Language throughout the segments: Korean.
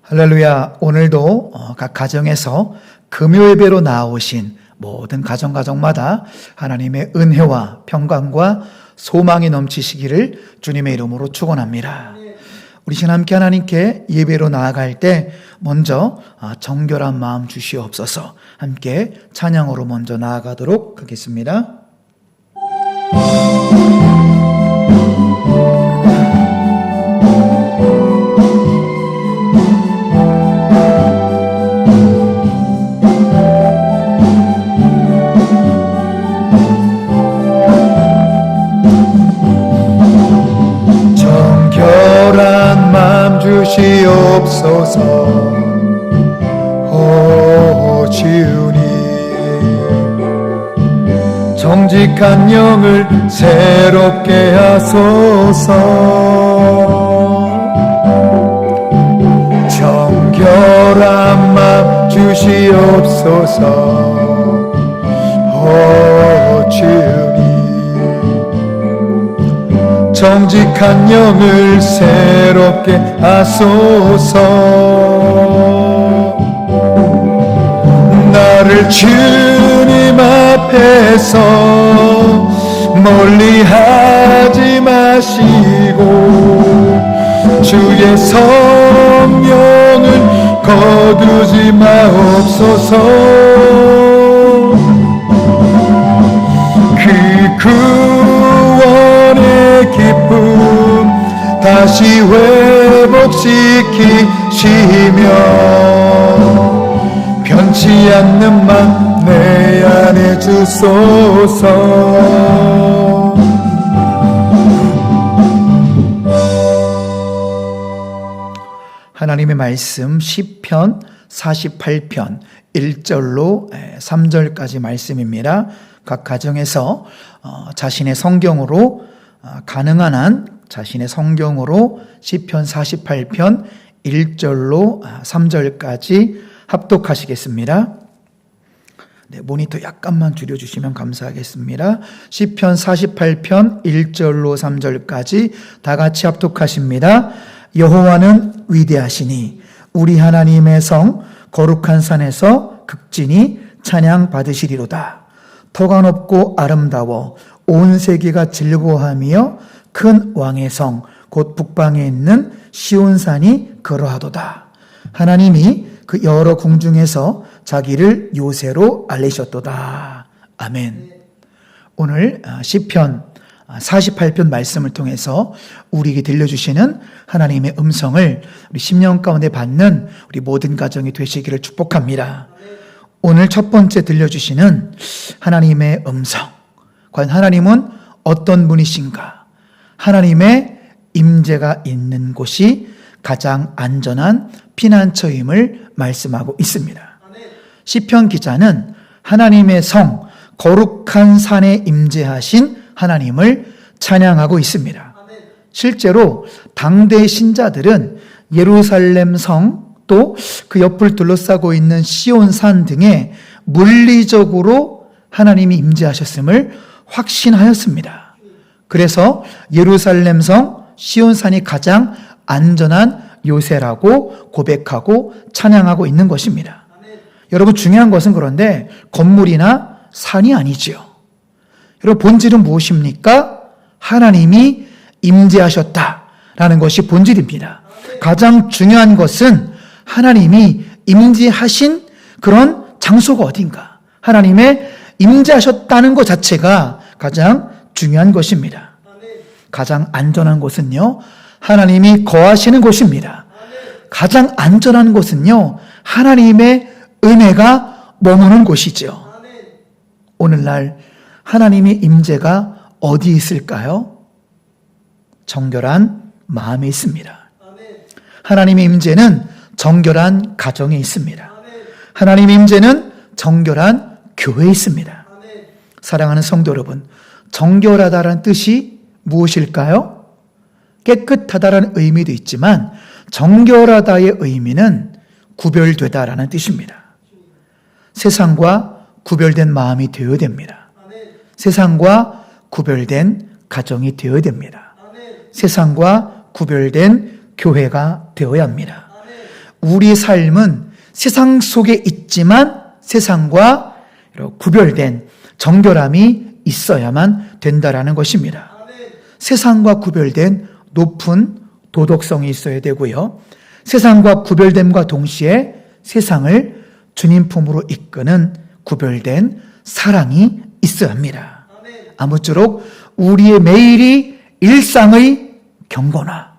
할렐루야. 오늘도 각 가정에서 금요예배로 나오신 모든 가정마다 하나님의 은혜와 평강과 소망이 넘치시기를 주님의 이름으로 축원합니다. 우리 신 함께 하나님께 예배로 나아갈 때 먼저 정결한 마음 주시옵소서. 함께 찬양으로 먼저 나아가도록 하겠습니다. 정결한 마음 주시옵소서. 오 주님, 정직한 영을 새롭게 하소서. 정결한 마음 주시옵소서. 오 주님, 정직한 영을 새롭게 하소서. 나를 주님 앞에서 멀리하지 마시고 주의 성령을 거두지 마옵소서. 그 구원의 기쁨 다시 회복시키시며 변치 않는 맘 내 안에 주소서. 하나님의 말씀 시편 48편 1절로 3절까지 말씀입니다. 각 가정에서 자신의 성경으로 가능한 한 자신의 성경으로 시편 48편 1절로 3절까지 합독하시겠습니다. 네, 모니터 약간만 줄여주시면 감사하겠습니다. 시편 48편 1절로 3절까지 다 같이 합독하십니다. 여호와는 위대하시니 우리 하나님의 성 거룩한 산에서 극진히 찬양 받으시리로다. 터가 높고 아름다워 온 세계가 즐거워하며 큰 왕의 성 곧 북방에 있는 시온산이 그러하도다. 하나님이 그 여러 궁중에서 자기를 요새로 알리셨도다. 아멘. 오늘 시편 48편 말씀을 통해서 우리에게 들려주시는 하나님의 음성을 우리 10년 가운데 받는 우리 모든 가정이 되시기를 축복합니다. 오늘 첫 번째 들려주시는 하나님의 음성. 과연 하나님은 어떤 분이신가? 하나님의 임재가 있는 곳이 가장 안전한 피난처임을 말씀하고 있습니다. 시편 기자는 하나님의 성 거룩한 산에 임재하신 하나님을 찬양하고 있습니다. 실제로 당대 신자들은 예루살렘 성 또 그 옆을 둘러싸고 있는 시온산 등에 물리적으로 하나님이 임재하셨음을 확신하였습니다. 그래서 예루살렘 성 시온산이 가장 안전한 요새라고 고백하고 찬양하고 있는 것입니다. 여러분, 중요한 것은 그런데 건물이나 산이 아니지요. 여러분, 본질은 무엇입니까? 하나님이 임재하셨다라는 것이 본질입니다. 가장 중요한 것은 하나님이 임재하신 그런 장소가 어딘가, 하나님의 임재하셨다는 것 자체가 가장 중요한 것입니다. 가장 안전한 곳은요, 하나님이 거하시는 곳입니다. 가장 안전한 곳은요, 하나님의 은혜가 머무는 곳이죠. 오늘날 하나님의 임재가 어디에 있을까요? 정결한 마음에 있습니다. 하나님의 임재는 정결한 가정에 있습니다. 하나님의 임재는 정결한 교회에 있습니다. 사랑하는 성도 여러분, 정결하다라는 뜻이 무엇일까요? 깨끗하다라는 의미도 있지만 정결하다의 의미는 구별되다라는 뜻입니다. 세상과 구별된 마음이 되어야 됩니다. 세상과 구별된 가정이 되어야 됩니다. 세상과 구별된 교회가 되어야 합니다. 우리의 삶은 세상 속에 있지만 세상과 구별된 정결함이 있어야만 된다라는 것입니다. 세상과 구별된 높은 도덕성이 있어야 되고요. 세상과 구별됨과 동시에 세상을 주님 품으로 이끄는 구별된 사랑이 있어야 합니다. 아무쪼록 우리의 매일이 일상의 경건화,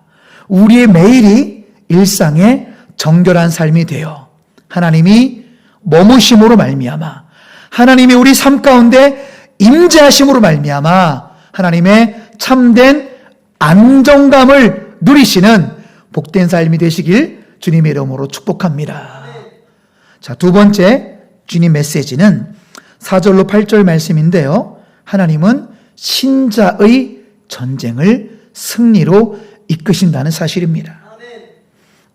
우리의 매일이 일상의 정결한 삶이 되어 하나님이 머무심으로 말미암아, 하나님이 우리 삶 가운데 임재하심으로 말미암아 하나님의 참된 안정감을 누리시는 복된 삶이 되시길 주님의 이름으로 축복합니다. 자, 두 번째 주님 메시지는 4절로 8절 말씀인데요. 하나님은 신자의 전쟁을 승리로 이끄신다는 사실입니다.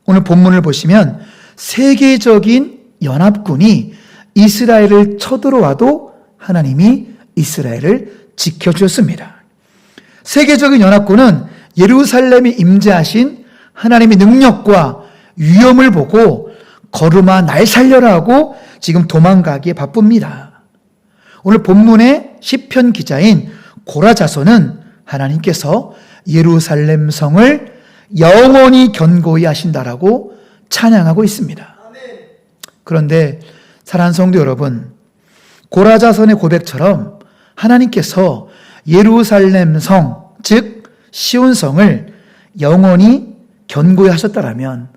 오늘 본문을 보시면 세계적인 연합군이 이스라엘을 쳐들어와도 하나님이 이스라엘을 지켜주었습니다. 세계적인 연합군은 예루살렘에 임재하신 하나님의 능력과 위엄을 보고 걸음아 날 살려라 하고 지금 도망가기에 바쁩니다. 오늘 본문의 시편 기자인 고라 자손은 하나님께서 예루살렘 성을 영원히 견고히 하신다라고 찬양하고 있습니다. 그런데 사랑하는 성도 여러분, 고라 자손의 고백처럼 하나님께서 예루살렘 성, 즉 시온 성을 영원히 견고히 하셨다라면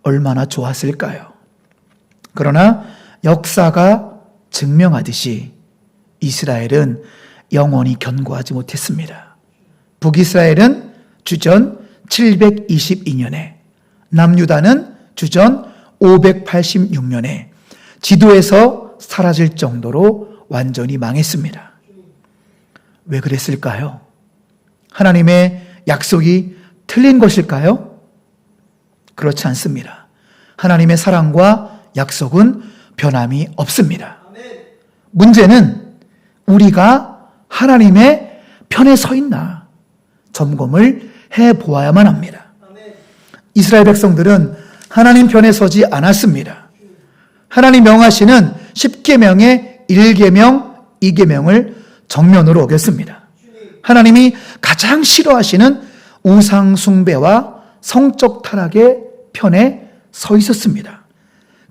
얼마나 좋았을까요? 그러나 역사가 증명하듯이 이스라엘은 영원히 견고하지 못했습니다. 북이스라엘은 주전 722년에, 남유다는 주전 586년에 지도에서 사라질 정도로 완전히 망했습니다. 왜 그랬을까요? 하나님의 약속이 틀린 것일까요? 그렇지 않습니다. 하나님의 사랑과 약속은 변함이 없습니다. 문제는 우리가 하나님의 편에 서 있나 점검을 해보아야만 합니다. 이스라엘 백성들은 하나님 편에 서지 않았습니다. 하나님 명하시는 10계명의 1계명, 2계명을 정면으로 어겼습니다. 하나님이 가장 싫어하시는 우상 숭배와 성적 타락의 편에 서 있었습니다.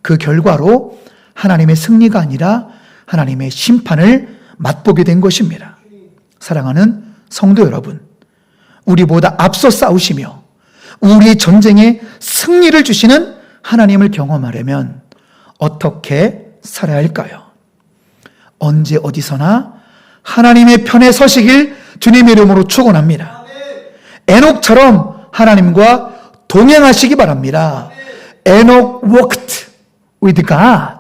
그 결과로 하나님의 승리가 아니라 하나님의 심판을 맛보게 된 것입니다. 사랑하는 성도 여러분, 우리보다 앞서 싸우시며 우리의 전쟁에 승리를 주시는 하나님을 경험하려면 어떻게 살아야 할까요? 언제 어디서나 하나님의 편에 서시길 주님의 이름으로 축원합니다. 에녹처럼 하나님과 동행하시기 바랍니다. 에녹 walked with God.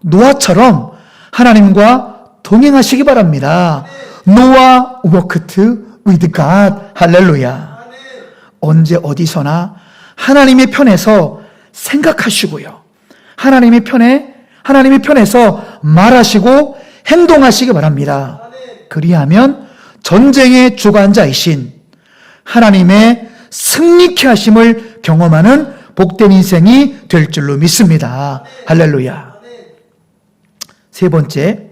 노아처럼 하나님과 동행하시기 바랍니다. 노아 walked with God. 할렐루야. 언제 어디서나 하나님의 편에서 생각하시고요. 하나님의 편에서 말하시고 행동하시기 바랍니다. 그리하면 전쟁의 주관자이신 하나님의 승리케 하심을 경험하는 복된 인생이 될 줄로 믿습니다. 할렐루야. 세 번째,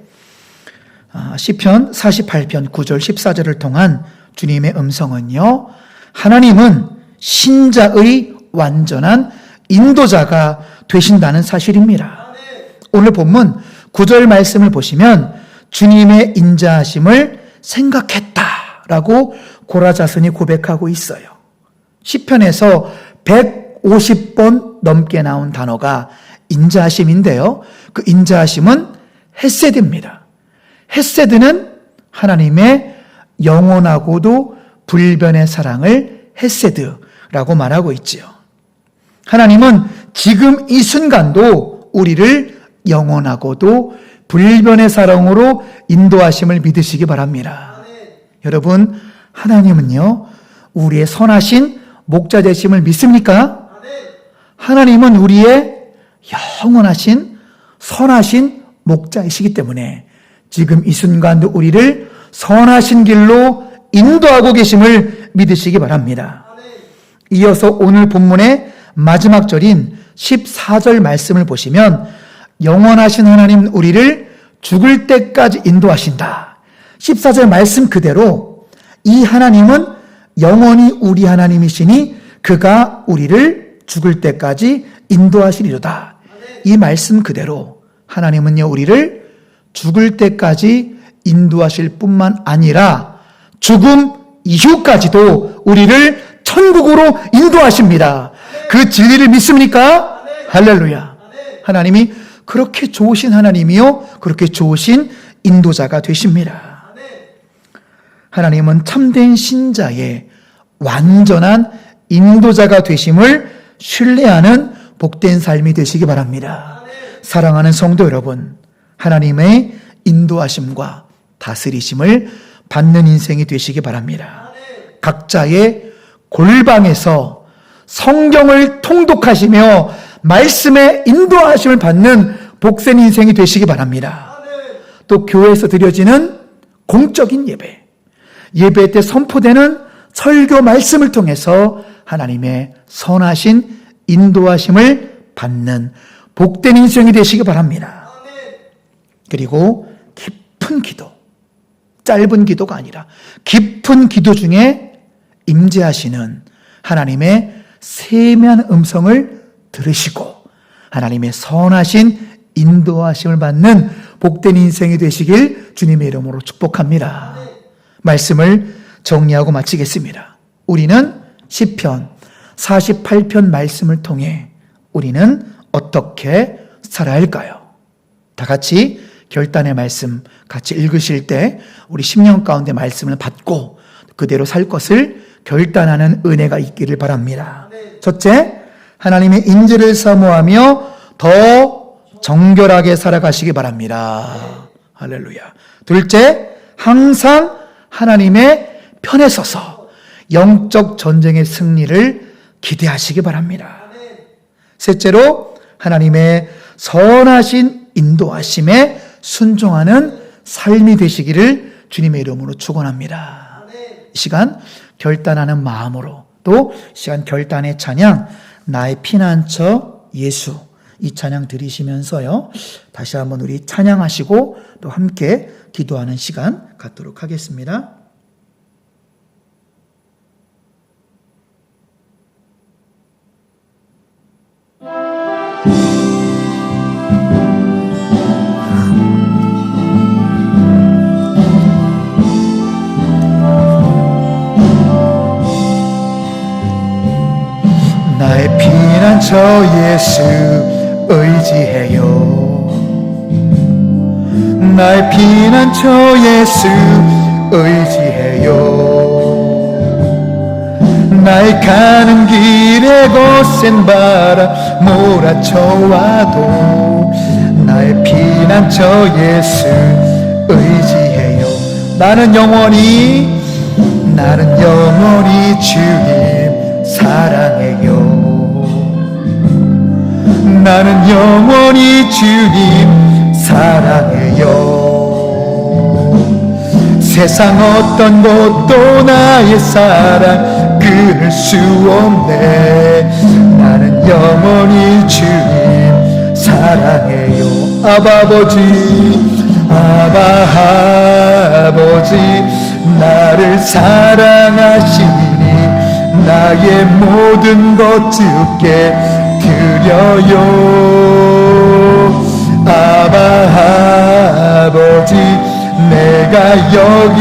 시편 48편 9절 14절을 통한 주님의 음성은요, 하나님은 신자의 완전한 인도자가 되신다는 사실입니다. 오늘 본문 9절 말씀을 보시면 주님의 인자하심을 생각했다라고 고라 자손이 고백하고 있어요. 시편에서 150번 넘게 나온 단어가 인자하심인데요. 그 인자하심은 헤세드입니다. 헤세드는 하나님의 영원하고도 불변의 사랑을 헤세드라고 말하고 있지요. 하나님은 지금 이 순간도 우리를 영원하고도 불변의 사랑으로 인도하심을 믿으시기 바랍니다. 여러분, 하나님은요, 우리의 선하신 목자 되심을 믿습니까? 하나님은 우리의 영원하신 선하신 목자이시기 때문에 지금 이 순간도 우리를 선하신 길로 인도하고 계심을 믿으시기 바랍니다. 이어서 오늘 본문의 마지막 절인 14절 말씀을 보시면 영원하신 하나님 우리를 죽을 때까지 인도하신다. 14절 말씀 그대로 이 하나님은 영원히 우리 하나님이시니 그가 우리를 죽을 때까지 인도하시리로다. 이 말씀 그대로 하나님은요 우리를 죽을 때까지 인도하실 뿐만 아니라 죽음 이후까지도 우리를 천국으로 인도하십니다. 그 진리를 믿습니까? 할렐루야. 하나님이 그렇게 좋으신 하나님이요 그렇게 좋으신 인도자가 되십니다. 하나님은 참된 신자의 완전한 인도자가 되심을 신뢰하는 복된 삶이 되시기 바랍니다. 사랑하는 성도 여러분, 하나님의 인도하심과 다스리심을 받는 인생이 되시기 바랍니다. 각자의 골방에서 성경을 통독하시며 말씀의 인도하심을 받는 복된 인생이 되시기 바랍니다. 또 교회에서 드려지는 공적인 예배 때 선포되는 설교 말씀을 통해서 하나님의 선하신 인도하심을 받는 복된 인생이 되시기 바랍니다. 그리고 깊은 기도, 짧은 기도가 아니라 깊은 기도 중에 임재하시는 하나님의 세미한 음성을 들으시고 하나님의 선하신 인도하심을 받는 복된 인생이 되시길 주님의 이름으로 축복합니다. 말씀을 정리하고 마치겠습니다. 우리는 시편 48편 말씀을 통해 우리는 어떻게 살아야 할까요? 다 같이 결단의 말씀 같이 읽으실 때 우리 심령 가운데 말씀을 받고 그대로 살 것을 결단하는 은혜가 있기를 바랍니다. 첫째, 하나님의 인지를 사모하며 더 정결하게 살아가시기 바랍니다. 할렐루야. 둘째, 항상 하나님의 편에 서서 영적 전쟁의 승리를 기대하시기 바랍니다. 셋째로, 하나님의 선하신 인도하심에 순종하는 삶이 되시기를 주님의 이름으로 축원합니다. 이 시간 결단하는 마음으로 또 시간 결단의 찬양 나의 피난처 예수 이 찬양 들으시면서요 다시 한번 우리 찬양하시고 또 함께 기도하는 시간 갖도록 하겠습니다. 나의 피난처 예수 의지해요. 나의 피난처 예수 의지해요. 나의 가는 길에 거센 바람 몰아쳐와도 나의 피난처 예수 의지해요. 나는 영원히 주님 사랑해요. 나는 영원히 주님 사랑해요. 세상 어떤 것도 나의 사랑 끊을 수 없네. 나는 영원히 주님 사랑해요. 아바 아버지 나를 사랑하시니 나의 모든 것 주께 드려요. 아버지 내가 여기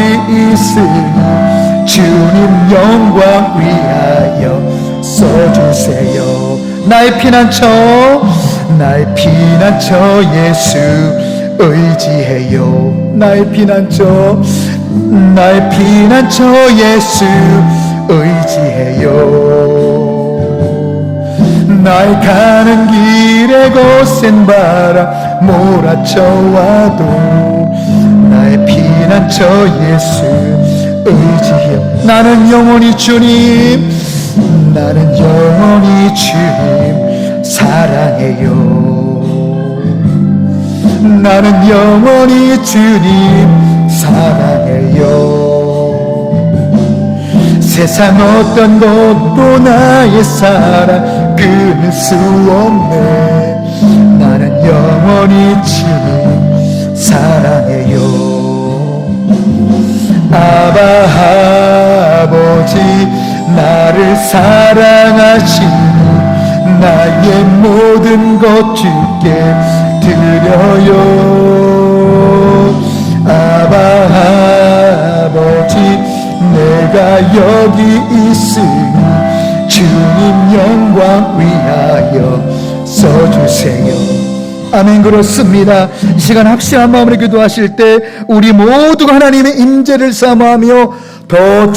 있으니 주님 영광 위하여 써주세요. 나의 피난처 예수 의지해요. 나의 피난처 예수 의지해요. 나의 가는 길에 거센 바람 몰아쳐와도 나의 피난처 예수 의지해요. 나는 영원히 주님 사랑해요. 나는 영원히 주님 사랑해요. 세상 어떤 것도 나의 사랑 끊을 끊을 수 없네. 나는 영원히 주님 사랑해요. 아바 아버지 나를 사랑하신 나의 모든 것 주께 드려요. 아바 아버지 내가 여기 있으니 주님 영광 위하여 써주세요. 아멘. 그렇습니다. 이 시간 확실한 마음으로 기도하실 때 우리 모두가 하나님의 임재를 사모하며 더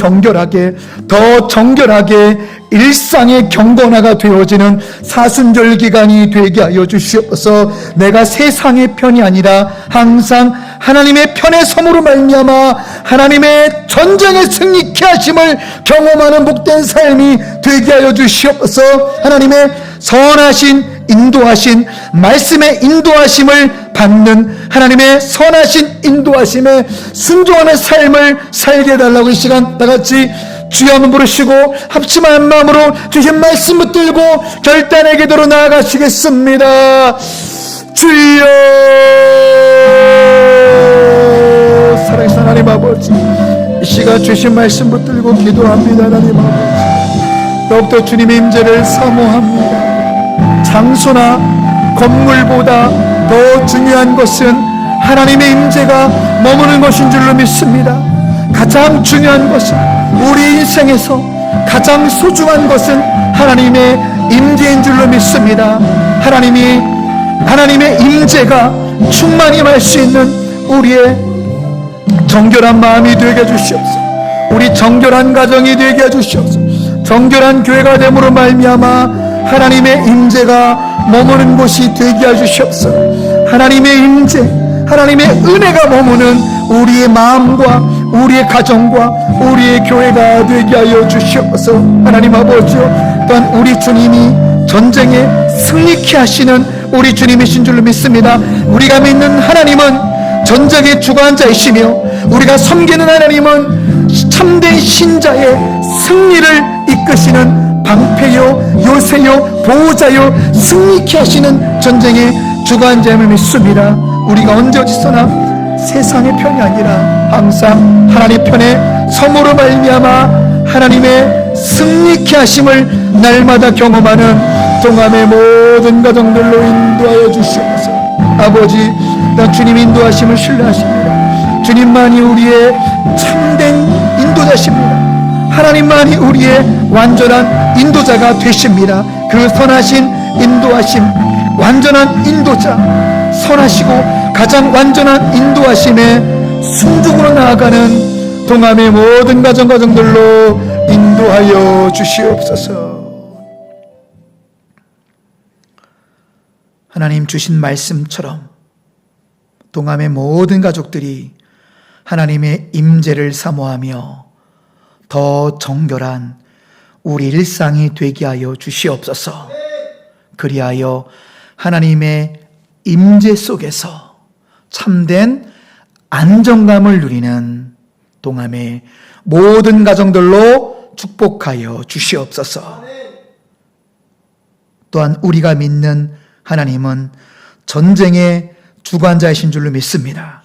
정결하게 일상의 경건화가 되어지는 사순절 기간이 되게 하여 주시옵소서. 내가 세상의 편이 아니라 항상 하나님의 편의 섬으로 말미암아 하나님의 전쟁에 승리케 하심을 경험하는 복된 삶이 되게 하여 주시옵소서. 하나님의 선하신 인도하신 말씀의 인도하심을 받는 하나님의 선하신 인도하심에 순종하는 삶을 살게 해달라고 이 시간 다같이 주여 한번 부르시고 합심한 마음으로 주신 말씀 붙들고 결단의 기도로 나아가시겠습니다. 주여. 살아계신 하나님 아버지, 이 시간 주신 말씀 붙들고 기도합니다. 하나님 아버지, 더욱더 주님의 임재를 사모합니다. 장소나 건물보다 더 중요한 것은 하나님의 임재가 머무는 것인 줄로 믿습니다. 가장 중요한 것은 우리 인생에서 가장 소중한 것은 하나님의 임재인 줄로 믿습니다. 하나님의 임재가 충만히 임할 수 있는 우리의 정결한 마음이 되게 해주시옵소서. 우리 정결한 가정이 되게 해주시옵소서. 정결한 교회가 됨으로 말미암아 하나님의 임재가 머무는 곳이 되게 해주시옵소서. 하나님의 임재, 하나님의 은혜가 머무는 우리의 마음과 우리의 가정과 우리의 교회가 되게 하여 주시옵소서. 하나님 아버지요, 또한 우리 주님이 전쟁에 승리케 하시는 우리 주님이신 줄로 믿습니다. 우리가 믿는 하나님은 전쟁의 주관자이시며 우리가 섬기는 하나님은 참된 신자의 승리를 이끄시는 방패요 요새요 보호자요 승리케 하시는 전쟁의 주관자임을 믿습니다. 우리가 언제 어디서나 세상의 편이 아니라 항상 하나님 편의 섬으로 말미암아 하나님의 승리케 하심을 날마다 경험하는 동암의 모든 가정들로 인도하여 주시옵소서. 아버지, 나 주님 인도하심을 신뢰하십니다. 주님만이 우리의 참된 인도자십니다. 하나님만이 우리의 완전한 인도자가 되십니다. 그 선하신 인도하심, 완전한 인도자, 선하시고 가장 완전한 인도하심에 순종으로 나아가는 동암의 모든 가정들로 인도하여 주시옵소서. 하나님 주신 말씀처럼 동암의 모든 가족들이 하나님의 임재를 사모하며 더 정결한 우리 일상이 되게 하여 주시옵소서. 그리하여 하나님의 임재 속에서 참된 안정감을 누리는 동암의 모든 가정들로 축복하여 주시옵소서. 또한 우리가 믿는 하나님은 전쟁의 주관자이신 줄로 믿습니다.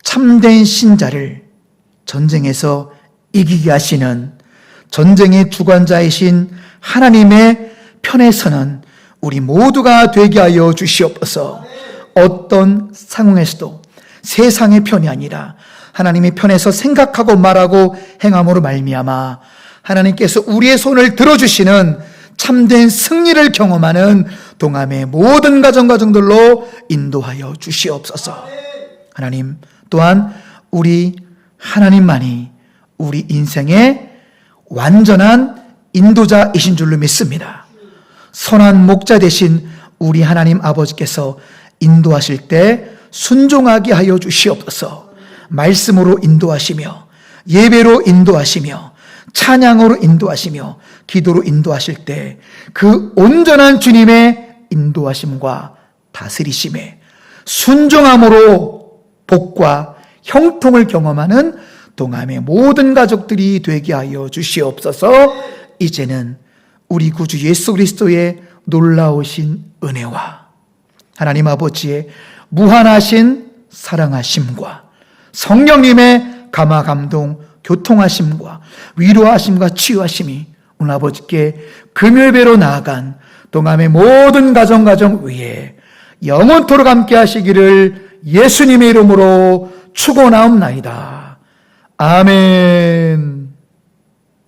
참된 신자를 전쟁에서 이기게 하시는 전쟁의 주관자이신 하나님의 편에 서는 우리 모두가 되게 하여 주시옵소서. 어떤 상황에서도 세상의 편이 아니라 하나님의 편에서 생각하고 말하고 행함으로 말미암아 하나님께서 우리의 손을 들어주시는 참된 승리를 경험하는 동암의 모든 가정들로 인도하여 주시옵소서. 하나님, 또한 우리 하나님만이 우리 인생의 완전한 인도자이신 줄로 믿습니다. 선한 목자 되신 우리 하나님 아버지께서 인도하실 때 순종하게 하여 주시옵소서. 말씀으로 인도하시며 예배로 인도하시며 찬양으로 인도하시며 기도로 인도하실 때 그 온전한 주님의 인도하심과 다스리심에 순종함으로 복과 형통을 경험하는 동암의 모든 가족들이 되게 하여 주시옵소서. 이제는 우리 구주 예수 그리스도의 놀라우신 은혜와 하나님 아버지의 무한하신 사랑하심과 성령님의 감화 감동 교통하심과 위로하심과 치유하심이 오늘 아버지께 금요일배로 나아간 동암의 모든 가정 위에 영원토록 함께 하시기를 예수님의 이름으로 축원하옵나이다. 아멘.